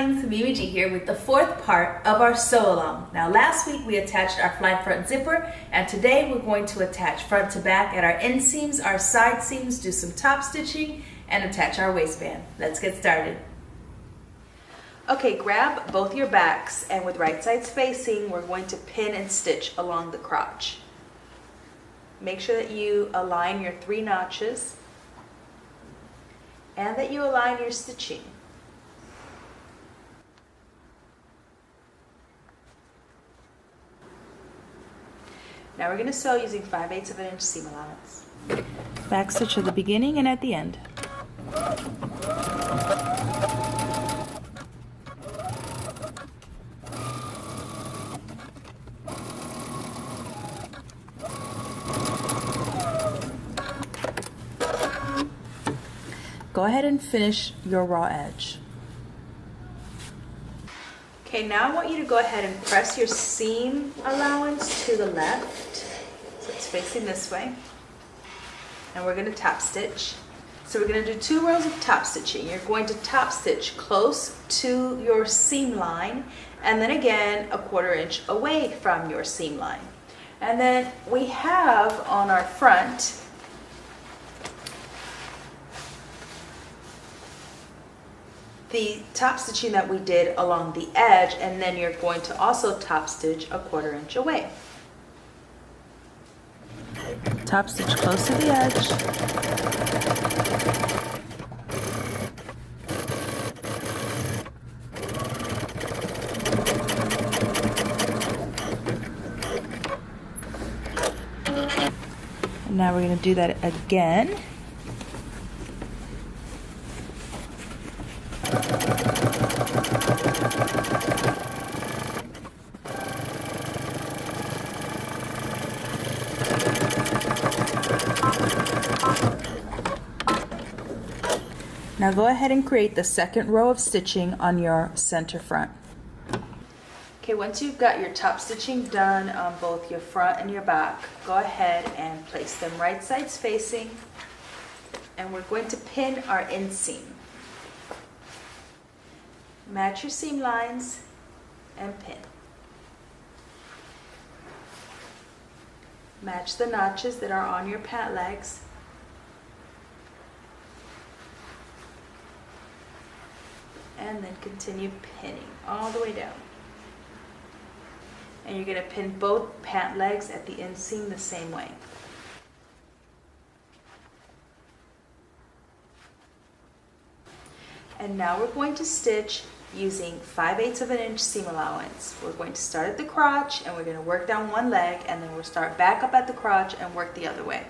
darlings, Mimi G here with the fourth part of our sew along. Now last week we attached our fly front zipper, and today we're going to attach front to back at our inseams, our side seams, do some top stitching, and attach our waistband. Let's get started. Okay, grab both your backs, and with right sides facing, we're going to pin and stitch along the crotch. Make sure that you align your 3 notches and that you align your stitching. Now we're going to sew using 5/8 of an inch seam allowance. Back stitch at the beginning and at the end. Go ahead and finish your raw edge. Okay, now I want you to go ahead and press your seam allowance to the left. So it's facing this way. And we're going to top stitch. So we're going to do 2 rows of top stitching. You're going to top stitch close to your seam line, and then again 1/4 inch away from your seam line. And then we have on our front the top stitching that we did along the edge, and then you're going to also top stitch 1/4 inch away. Top stitch close to the edge. And now we're going to do that again. Now go ahead and create the second row of stitching on your center front. Okay, once you've got your top stitching done on both your front and your back, go ahead and place them right sides facing, and we're going to pin our inseam. Match your seam lines and pin. Match the notches that are on your pant legs. And then continue pinning all the way down. And you're going to pin both pant legs at the inseam the same way. And now we're going to stitch using 5/8 of an inch seam allowance. We're going to start at the crotch, and we're going to work down one leg, and then we'll start back up at the crotch and work the other way.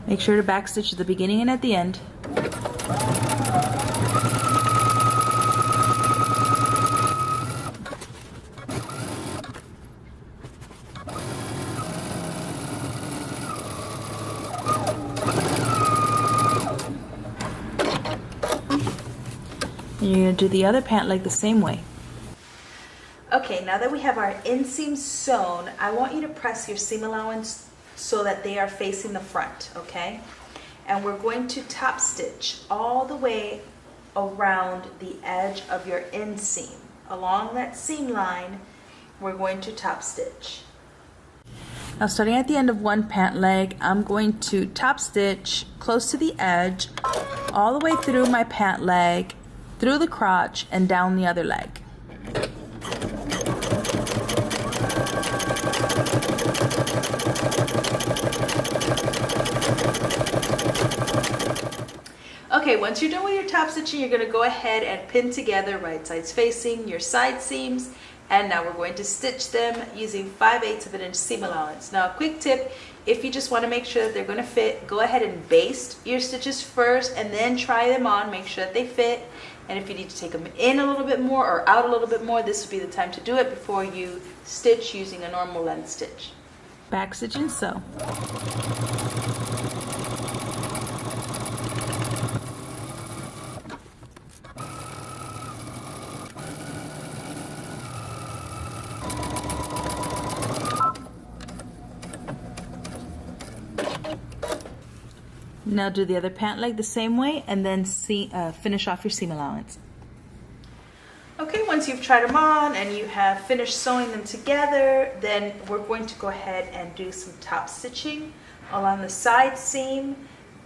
Make sure to back stitch at the beginning and at the end. And you're going to do the other pant leg the same way. Okay, now that we have our inseams sewn, I want you to press your seam allowance so that they are facing the front, okay? And we're going to top stitch all the way around the edge of your inseam. Along that seam line, we're going to top stitch. Now starting at the end of one pant leg, I'm going to top stitch close to the edge, all the way through my pant leg, through the crotch, and down the other leg. Okay, once you're done with your top stitching, you're going to go ahead and pin together right sides facing your side seams, and now we're going to stitch them using 5/8 of an inch seam allowance. Now a quick tip, if you just want to make sure that they're going to fit, go ahead and baste your stitches first and then try them on, make sure that they fit. And if you need to take them in a little bit more or out a little bit more, this would be the time to do it before you stitch using a normal length stitch. Back stitch and sew. Now do the other pant leg the same way, and then finish off your seam allowance. once you've tried them on and you have finished sewing them together, then we're going to go ahead and do some top stitching along the side seam.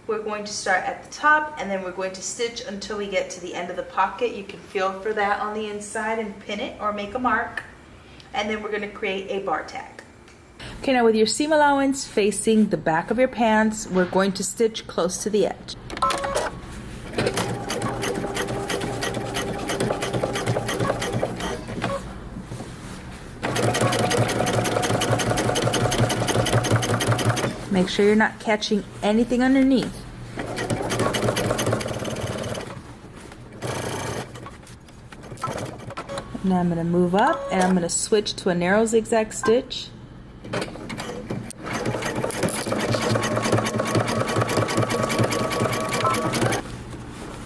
We're going to start at the top and then we're going to stitch until we get to the end of the pocket. You can feel for that on the inside and pin it or make a mark. And then we're going to create a bar tag. Okay, now with your seam allowance facing the back of your pants, we're going to stitch close to the edge. Make sure you're not catching anything underneath. Now I'm going to move up and I'm going to switch to a narrow zigzag stitch.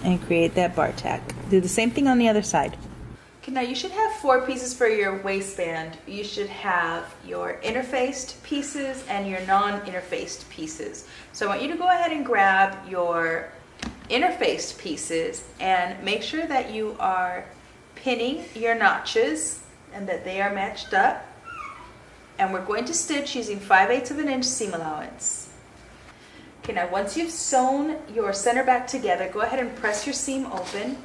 And create that bar tag. Do the same thing on the other side. Okay, now you should have 4 pieces for your waistband. You should have your interfaced pieces and your non-interfaced pieces. So I want you to go ahead and grab your interfaced pieces and make sure that you are pinning your notches and that they are matched up. And we're going to stitch using 5/8 of an inch seam allowance. Okay, now once you've sewn your center back together, go ahead and press your seam open.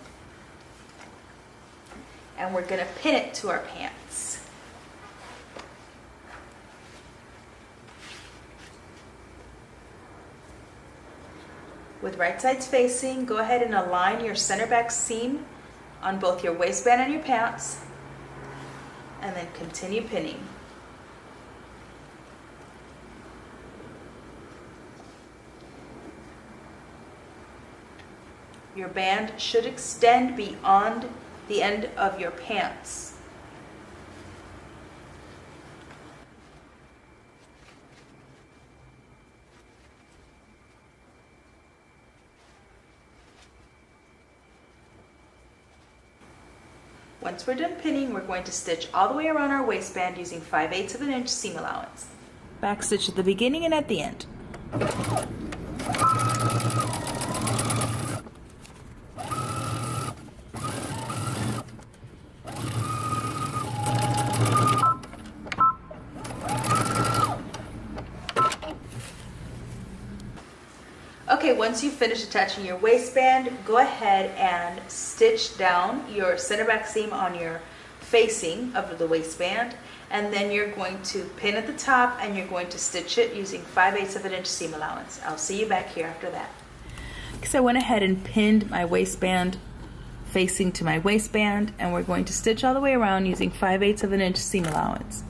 And we're going to pin it to our pants. With right sides facing, go ahead and align your center back seam on both your waistband and your pants, and then continue pinning. Your band should extend beyond the end of your pants. Once we're done pinning, we're going to stitch all the way around our waistband using 5/8 of an inch seam allowance. Back stitch at the beginning and at the end. Okay, once you finish attaching your waistband, go ahead and stitch down your center back seam on your facing of the waistband, and then you're going to pin at the top and you're going to stitch it using 5/8 of an inch seam allowance. I'll see you back here after that. So I went ahead and pinned my waistband facing to my waistband, and we're going to stitch all the way around using 5/8 of an inch seam allowance.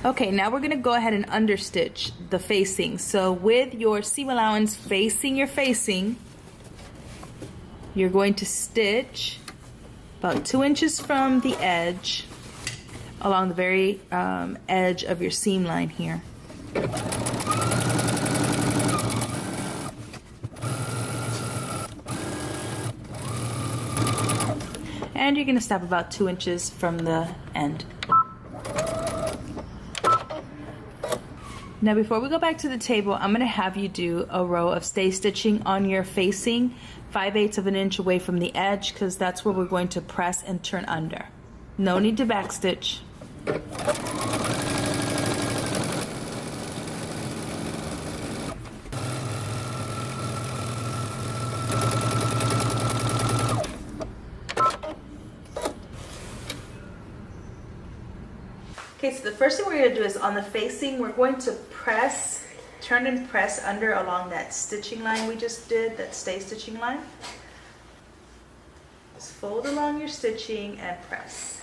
Okay, now we're going to go ahead and understitch the facing. So with your seam allowance facing your facing, you're going to stitch about 2 inches from the edge along the very edge of your seam line here. And you're going to stop about 2 inches from the end. Now before we go back to the table, I'm going to have you do a row of stay stitching on your facing 5/8 of an inch away from the edge, because that's where we're going to press and turn under. No need to backstitch. Okay, so the first thing we're going to do is on the facing, we're going to press, turn and press under along that stitching line we just did, that stay stitching line. Just fold along your stitching and press.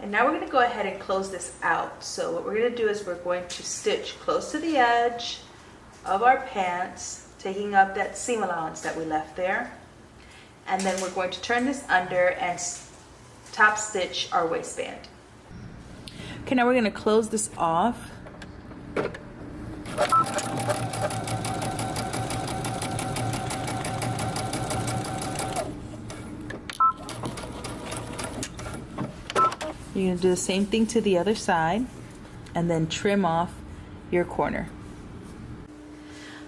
And now we're going to go ahead and close this out. So what we're going to do is we're going to stitch close to the edge of our pants, taking up that seam allowance that we left there. And then we're going to turn this under and top stitch our waistband. Okay, now we're going to close this off. You're going to do the same thing to the other side and then trim off your corner.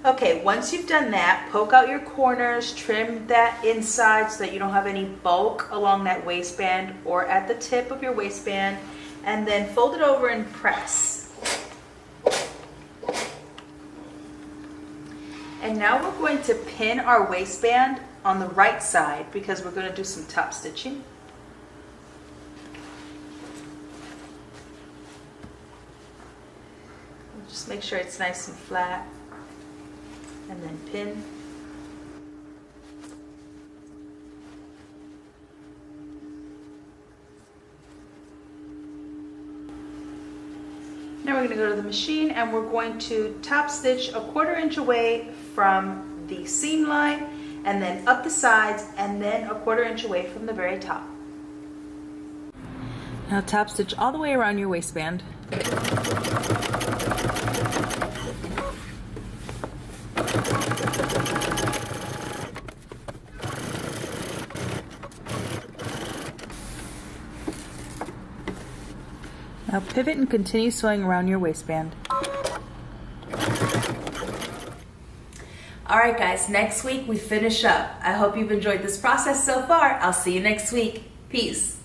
Okay, once you've done that, poke out your corners, trim that inside so that you don't have any bulk along that waistband or at the tip of your waistband, and then fold it over and press. And now we're going to pin our waistband on the right side because we're going to do some top stitching. Just make sure it's nice and flat, and then pin. Now we're going to go to the machine and we're going to top stitch a 1/4 inch away from the seam line, and then up the sides, and then a 1/4 inch away from the very top. Now top stitch all the way around your waistband. Now pivot and continue sewing around your waistband. Alright guys, next week we finish up. I hope you've enjoyed this process so far. I'll see you next week. Peace.